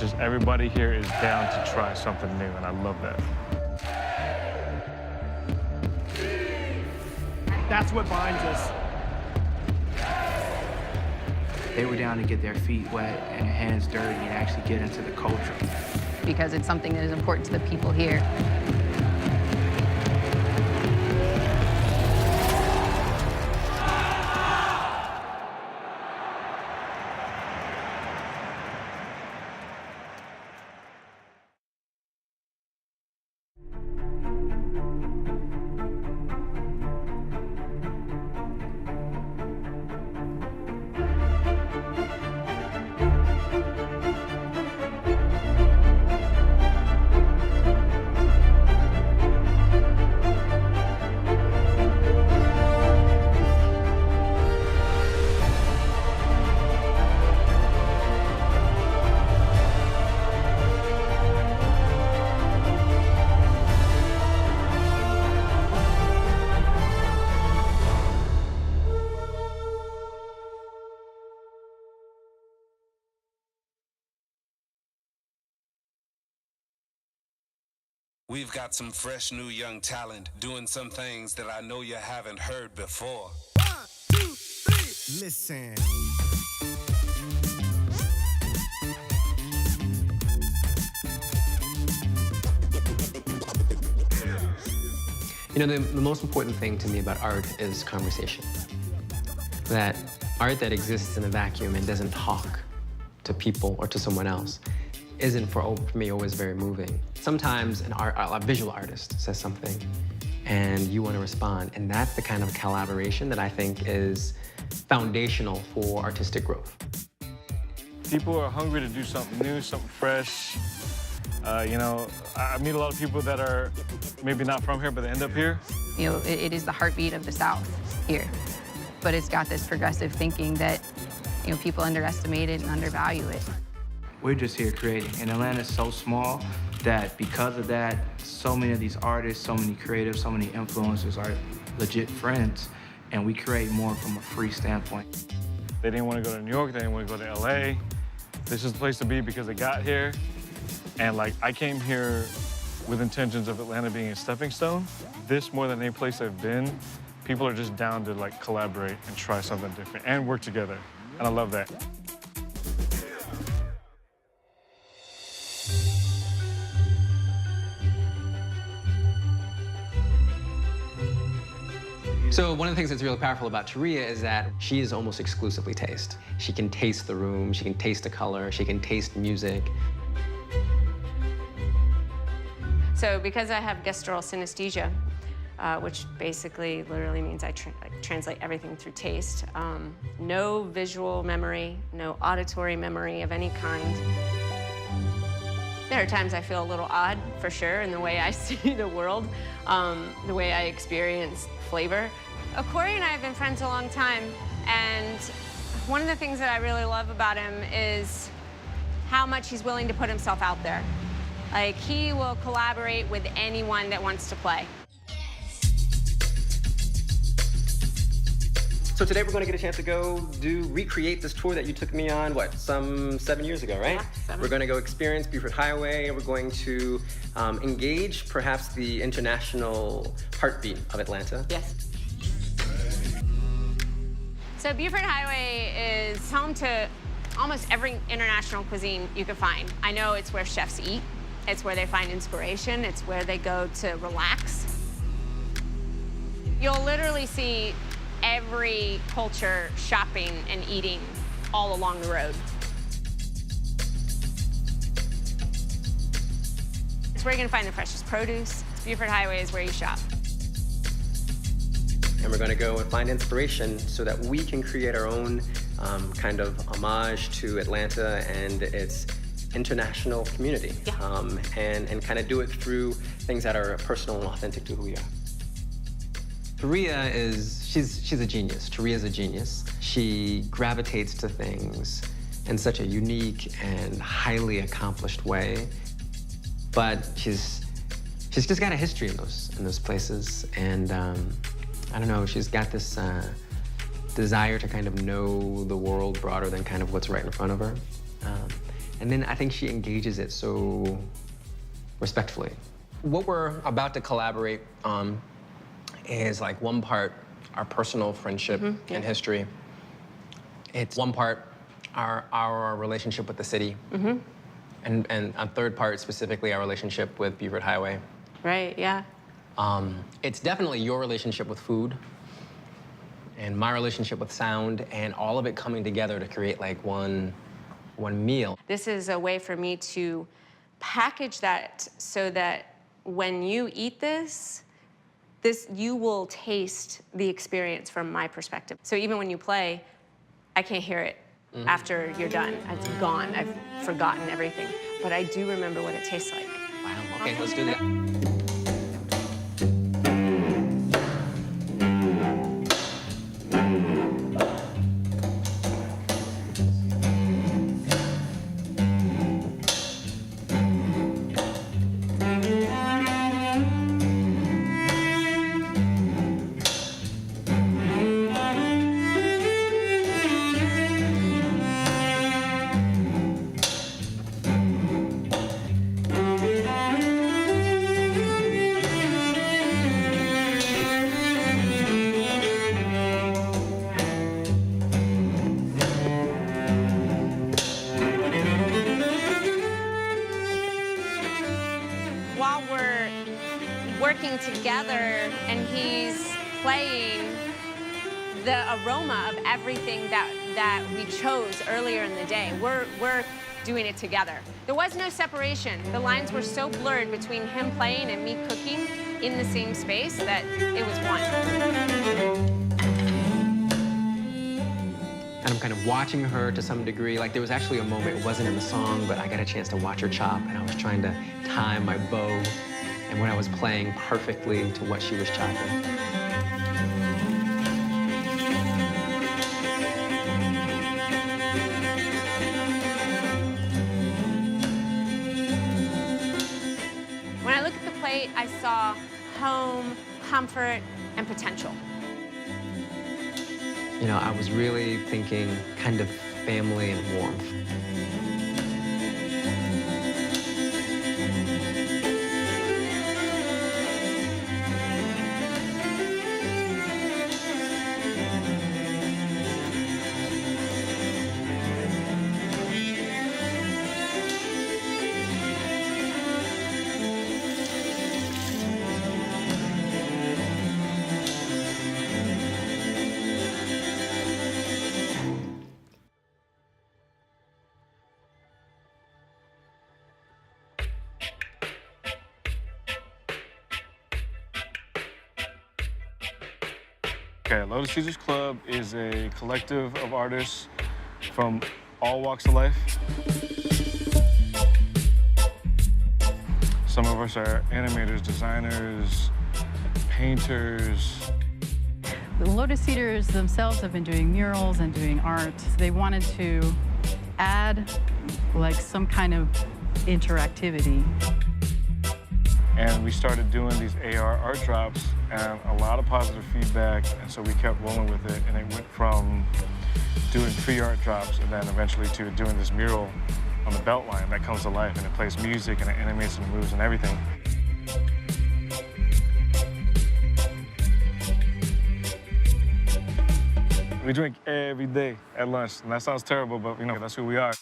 just everybody here is down to try something new, and I love that. That's what binds us. They were down to get their feet wet and their hands dirty and actually get into the culture. Because it's something that is important to the people here. We've got some fresh new young talent doing some things that I know you haven't heard before. 1, 2, 3, listen. You know, the most important thing to me about art is conversation. That art that exists in a vacuum and doesn't talk to people or to someone else isn't, for me, always very moving. Sometimes a visual artist says something and you want to respond, and that's the kind of collaboration that I think is foundational for artistic growth. People are hungry to do something new, something fresh. You know, I meet a lot of people that are maybe not from here, but they end up here. You know, it is the heartbeat of the South here. But it's got this progressive thinking that, you know, people underestimate it and undervalue it. We're just here creating, and Atlanta's so small that because of that, so many of these artists, so many creatives, so many influencers are legit friends, and we create more from a free standpoint. They didn't want to go to New York, they didn't want to go to LA. This is the place to be because they got here. And like, I came here with intentions of Atlanta being a stepping stone. This, more than any place I've been, people are just down to like collaborate and try something different and work together. And I love that. So one of the things that's really powerful about Taria is that she is almost exclusively taste. She can taste the room, she can taste the color, she can taste music. So because I have gestral synesthesia, which basically literally means I translate everything through taste, no visual memory, no auditory memory of any kind. There are times I feel a little odd, for sure, in the way I see the world, the way I experience flavor. Corey and I have been friends a long time, and one of the things that I really love about him is how much he's willing to put himself out there. Like, he will collaborate with anyone that wants to play. So today we're going to get a chance to recreate this tour that you took me on, what, some 7 years ago, right? Yeah, 7. We're going to go experience Buford Highway, and we're going to engage perhaps the international heartbeat of Atlanta. Yes. So Buford Highway is home to almost every international cuisine you can find. I know it's where chefs eat. It's where they find inspiration. It's where they go to relax. You'll literally see every culture shopping and eating all along the road. It's where you're gonna find the freshest produce. Buford Highway is where you shop. And we're going to go and find inspiration so that we can create our own kind of homage to Atlanta and its international community. Yeah. And kind of do it through things that are personal and authentic to who we are. Taria she's a genius. Taria's a genius. She gravitates to things in such a unique and highly accomplished way. But she's just got a history in those places. And I don't know, she's got this desire to kind of know the world broader than kind of what's right in front of her. And then I think she engages it so respectfully. What we're about to collaborate on is like one part our personal friendship and history. It's one part our relationship with the city. And a third part specifically our relationship with Buford Highway. Right, yeah. It's definitely your relationship with food and my relationship with sound and all of it coming together to create like one meal. This is a way for me to package that so that when you eat this, you will taste the experience from my perspective. So even when you play, I can't hear it after you're done. It's gone. I've forgotten everything. But I do remember what it tastes like. Wow, okay, let's do that. Together and he's playing, the aroma of everything that we chose earlier in the day, we're doing it together. There was no separation. The lines were so blurred between him playing and me cooking in the same space that it was one. And I'm kind of watching her to some degree. Like there was actually a moment, it wasn't in the song, but I got a chance to watch her chop and I was trying to time my bow and when I was playing perfectly to what she was chopping. When I look at the plate, I saw home, comfort, and potential. You know, I was really thinking kind of family and warmth. Okay, Lotus Eaters Club is a collective of artists from all walks of life. Some of us are animators, designers, painters. The Lotus Eaters themselves have been doing murals and doing art. They wanted to add like some kind of interactivity. And we started doing these AR art drops and a lot of positive feedback, and so we kept rolling with it, and it went from doing free art drops and then eventually to doing this mural on the belt line that comes to life, and it plays music and it animates and moves and everything. We drink every day at lunch, and that sounds terrible, but you know, that's who we are.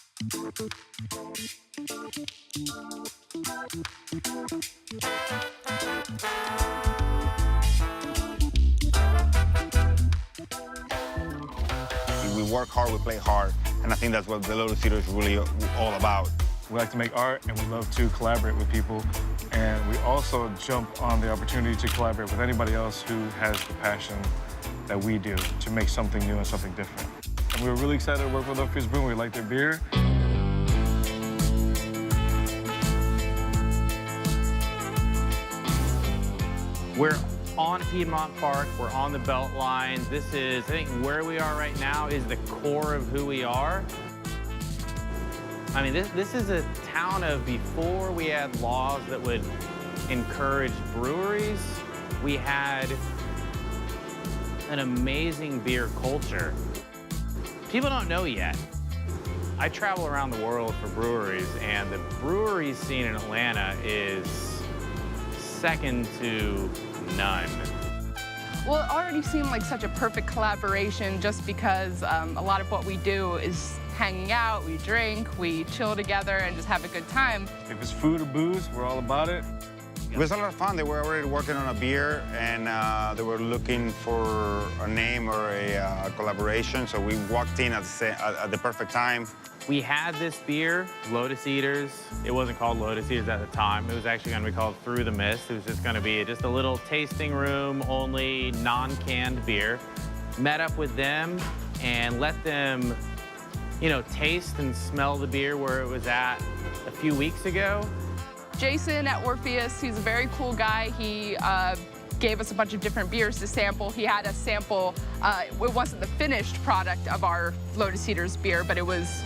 We work hard, we play hard, and I think that's what the Lotus Theater is really all about. We like to make art, and we love to collaborate with people, and we also jump on the opportunity to collaborate with anybody else who has the passion that we do to make something new and something different. And we were really excited to work with Orpheus Brewing. We like their beer. We're on Piedmont Park, we're on the belt line. This is, I think where we are right now is the core of who we are. I mean, this is a town of before we had laws that would encourage breweries, we had an amazing beer culture. People don't know yet. I travel around the world for breweries, and the brewery scene in Atlanta is second to none. Well, it already seemed like such a perfect collaboration just because a lot of what we do is hanging out, we drink, we chill together, and just have a good time. If it's food or booze, we're all about it. It was a lot of fun. They were already working on a beer, and they were looking for a name or a collaboration, so we walked in at the perfect time. We had this beer, Lotus Eaters. It wasn't called Lotus Eaters at the time. It was actually going to be called Through the Mist. It was just going to be just a little tasting room, only non-canned beer. Met up with them and let them, you know, taste and smell the beer where it was at a few weeks ago. Jason at Orpheus, he's a very cool guy. He gave us a bunch of different beers to sample. He had us sample, it wasn't the finished product of our Lotus Eaters beer, but it was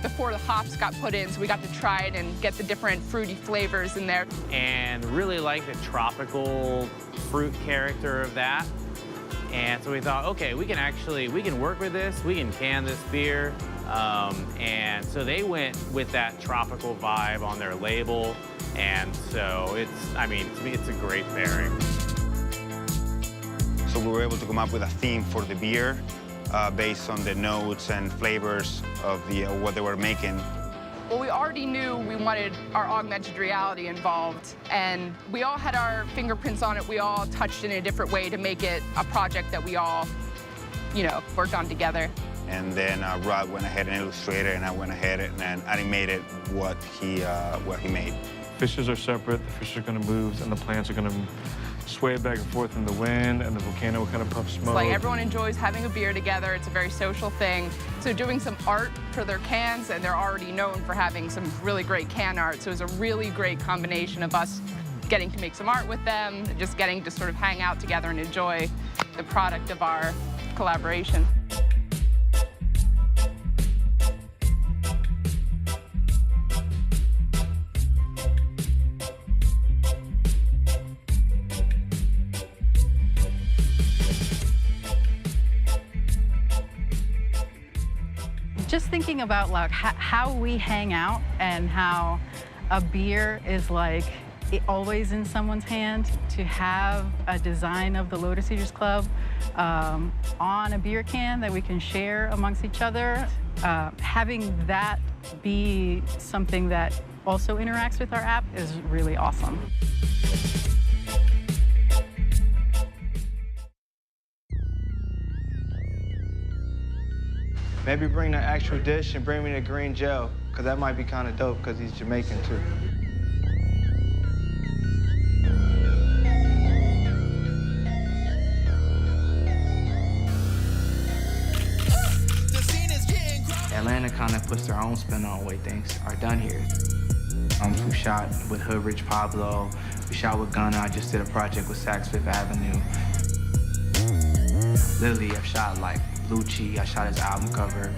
before the hops got put in, so we got to try it and get the different fruity flavors in there. And really like the tropical fruit character of that. And so we thought, okay, we can work with this, we can can this beer. And so they went with that tropical vibe on their label. And so to me, it's a great pairing. So we were able to come up with a theme for the beer based on the notes and flavors of what they were making. Well, we already knew we wanted our augmented reality involved, and we all had our fingerprints on it. We all touched in a different way to make it a project that we all, you know, worked on together. And then Rod went ahead and illustrated, and I went ahead and animated what he made. Fishes are separate, the fish are gonna move, and the plants are gonna sway back and forth in the wind, and the volcano will kind of puff smoke. It's like everyone enjoys having a beer together. It's a very social thing. So doing some art for their cans, and they're already known for having some really great can art. So it was a really great combination of us getting to make some art with them, just getting to sort of hang out together and enjoy the product of our collaboration. Just thinking about like how we hang out and how a beer is like always in someone's hand, to have a design of the Lotus Eaters Club on a beer can that we can share amongst each other, having that be something that also interacts with our app is really awesome. Maybe bring the actual dish and bring me the green gel, because that might be kind of dope, because he's Jamaican, too. Atlanta kind of puts their own spin on the way things are done here. We shot with Hoodrich Pablo, we shot with Gunna. I just did a project with Saks Fifth Avenue. Literally, I've shot like Lucci, I shot his album cover.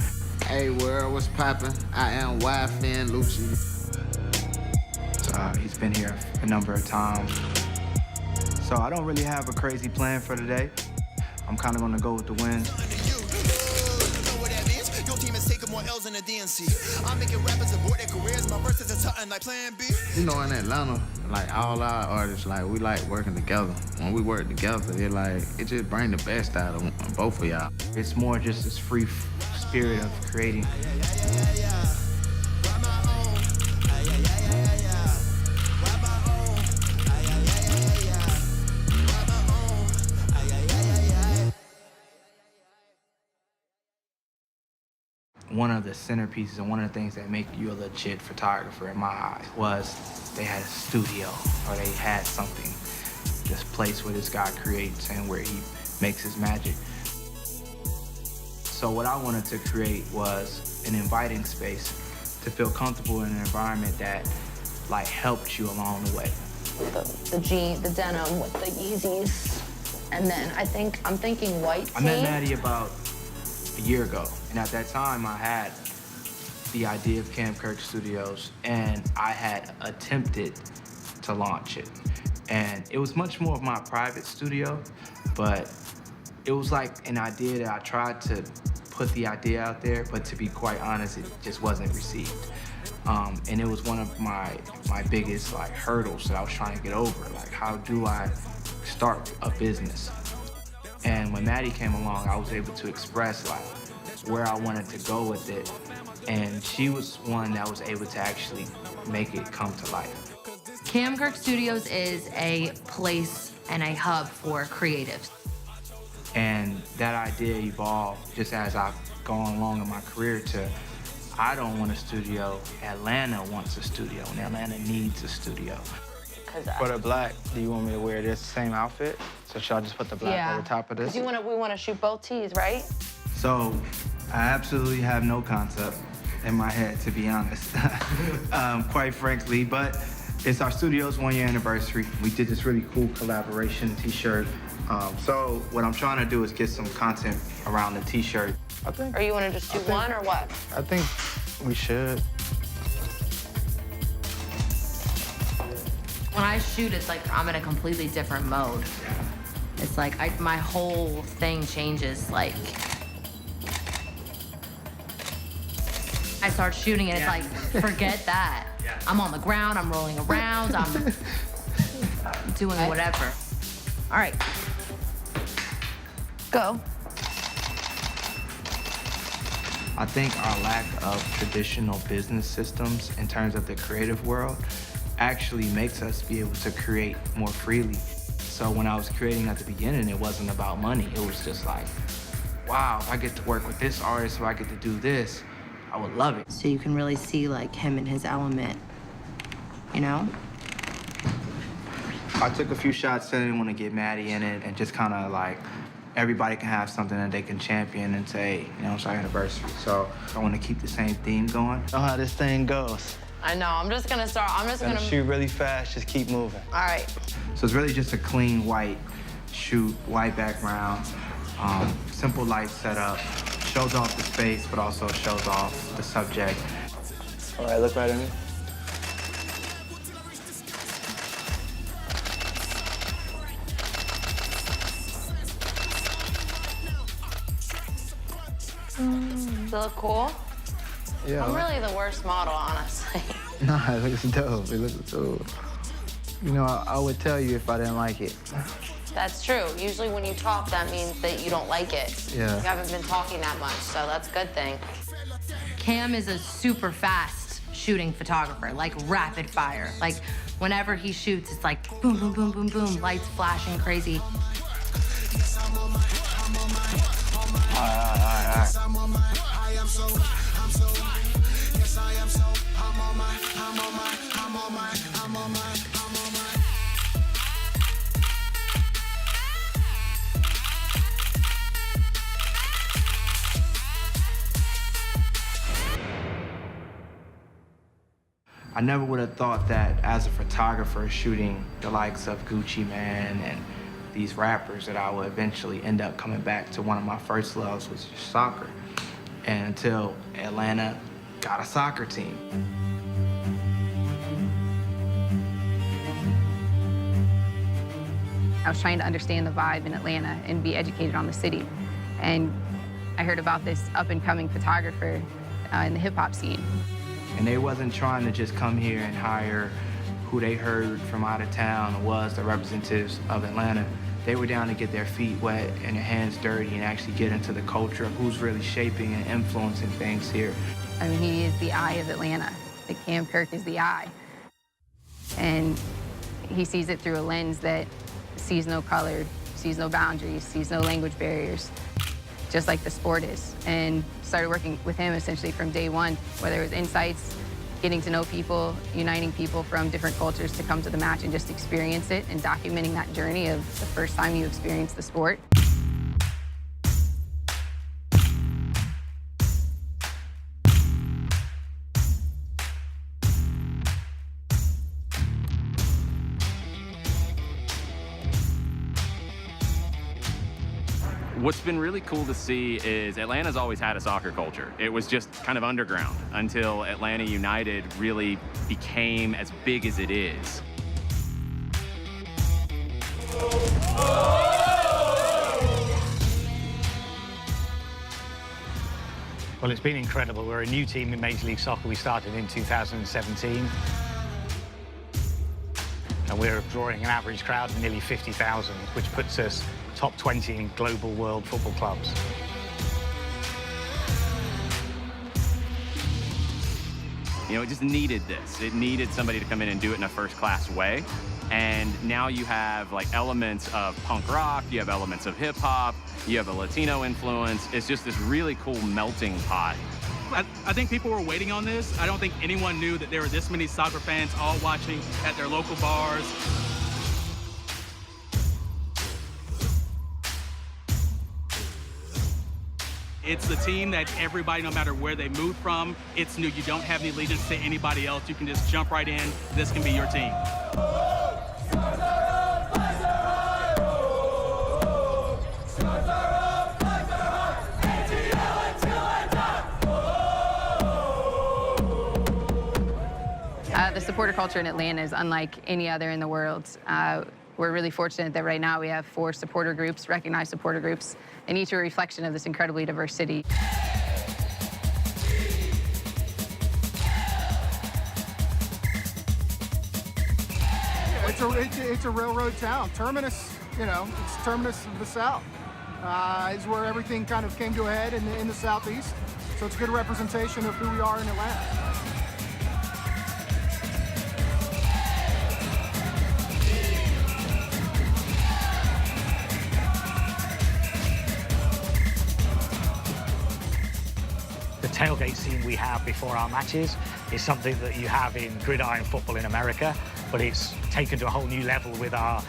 Hey world, what's poppin'? I am YFN Lucci. He's been here a number of times. So I don't really have a crazy plan for today. I'm kind of gonna go with the wind. More L's in the DNC. I'm making rappers abort their careers. My verses are something like Plan B. You know, in Atlanta, like all our artists, like we like working together. When we work together, it just brings the best out of both of y'all. It's more just this free spirit of creating. One of the centerpieces and one of the things that make you a legit photographer in my eyes was they had a studio, or they had something, this place where this guy creates and where he makes his magic. So what I wanted to create was an inviting space to feel comfortable in an environment that like helped you along the way. The denim with the Yeezys, and then I'm thinking white tee. I met Maddie about a year ago, and at that time I had the idea of Kirk Studios, and I had attempted to launch it. And it was much more of my private studio, but it was like an idea that I tried to put the idea out there, but to be quite honest, it just wasn't received. And it was one of my biggest like hurdles that I was trying to get over. Like, how do I start a business? And when Maddie came along, I was able to express like where I wanted to go with it. And she was one that was able to actually make it come to life. Kirk Studios is a place and a hub for creatives. And that idea evolved just as I've gone along in my career to, I don't want a studio, Atlanta wants a studio, and Atlanta needs a studio. For the black, do you want me to wear this same outfit? So should I just put the black over top of this? Because we want to shoot both tees, right? So I absolutely have no concept in my head, to be honest, quite frankly, but it's our studio's 1-year anniversary. We did this really cool collaboration t-shirt. So what I'm trying to do is get some content around the t-shirt. Or you want to just do one or what? I think we should. When I shoot, it's like I'm in a completely different mode. It's like my whole thing changes. Like, I start shooting and it's like, forget that. I'm on the ground, I'm rolling around, I'm doing whatever. All right. Go. I think our lack of traditional business systems in terms of the creative world actually makes us be able to create more freely. So when I was creating at the beginning, it wasn't about money. It was just like, wow, if I get to work with this artist, if I get to do this, I would love it. So you can really see like him in his element, you know? I took a few shots, said I didn't want to get Maddie in it, and just kind of like, everybody can have something that they can champion and say, you know, it's our anniversary. So I want to keep the same theme going. Know how this thing goes. I know, I'm just gonna shoot really fast, just keep moving. All right. So it's really just a clean white shoot, white background, simple light setup, shows off the space, but also shows off the subject. All right, look right at me. Does it look cool? Yeah. I'm really the worst model, honestly. Nah, it looks dope. It looks dope. You know, I would tell you if I didn't like it. That's true. Usually when you talk, that means that you don't like it. Yeah. You haven't been talking that much, so that's a good thing. Cam is a super fast shooting photographer, like rapid fire. Like whenever he shoots, it's like boom, boom, boom, boom, boom, lights flashing crazy. All right. I never would have thought that as a photographer shooting the likes of Gucci Mane and these rappers that I would eventually end up coming back to one of my first loves, which is soccer. And until Atlanta got a soccer team. I was trying to understand the vibe in Atlanta and be educated on the city. And I heard about this up-and-coming photographer in the hip-hop scene. And they wasn't trying to just come here and hire who they heard from out of town was the representatives of Atlanta. They were down to get their feet wet and their hands dirty and actually get into the culture of who's really shaping and influencing things here. I mean, he is the eye of Atlanta. Like Cam Kirk is the eye. And he sees it through a lens that sees no color, sees no boundaries, sees no language barriers, just like the sport is. And started working with him essentially from day one, whether it was insights, getting to know people, uniting people from different cultures to come to the match and just experience it, and documenting that journey of the first time you experience the sport. What's been really cool to see is Atlanta's always had a soccer culture. It was just kind of underground until Atlanta United really became as big as it is. Well, it's been incredible. We're a new team in Major League Soccer. We started in 2017. And we're drawing an average crowd of nearly 50,000, which puts us top 20 in global world football clubs. You know, it just needed this. It needed somebody to come in and do it in a first-class way. And now you have like elements of punk rock, you have elements of hip hop, you have a Latino influence. It's just this really cool melting pot. I think people were waiting on this. I don't think anyone knew that there were this many soccer fans all watching at their local bars. It's the team that everybody, no matter where they moved from, it's new. You don't have any allegiance to anybody else. You can just jump right in. This can be your team. The supporter culture in Atlanta is unlike any other in the world. We're really fortunate that right now we have 4 supporter groups, recognized supporter groups, and each a reflection of this incredibly diverse city. It's a railroad town. Terminus, you know, it's Terminus of the South. Is where everything kind of came to a head in the Southeast. So it's a good representation of who we are in Atlanta. The tailgate scene we have before our matches is something that you have in gridiron football in America, but it's taken to a whole new level with our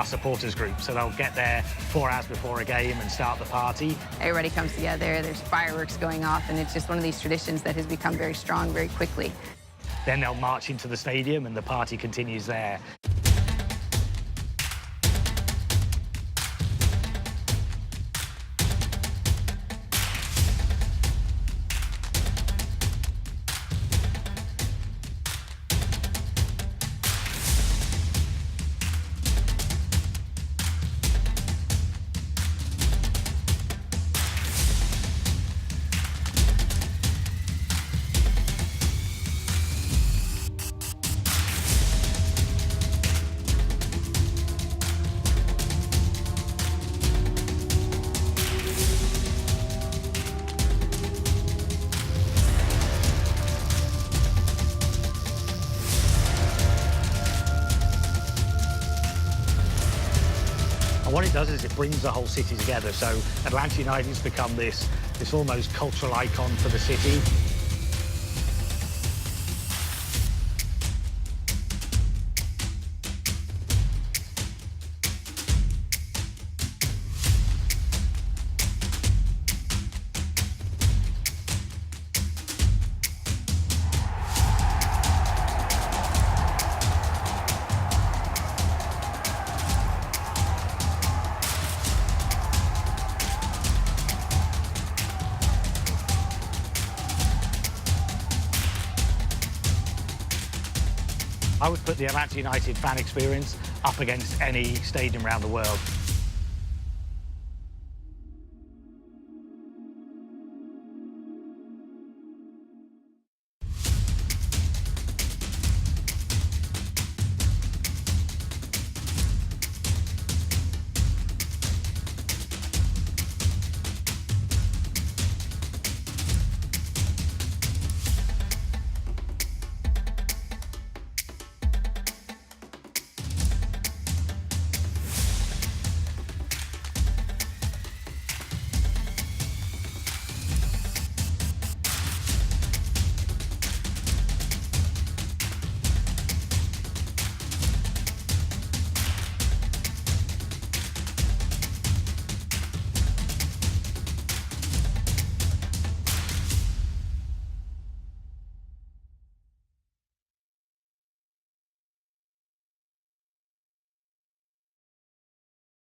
supporters group. So they'll get there 4 hours before a game and start the party. Everybody comes together, there's fireworks going off, and it's just one of these traditions that has become very strong very quickly. Then they'll march into the stadium and the party continues there. What it does is it brings the whole city together. So Atlanta United's become this almost cultural icon for the city. I would put the Atlanta United fan experience up against any stadium around the world.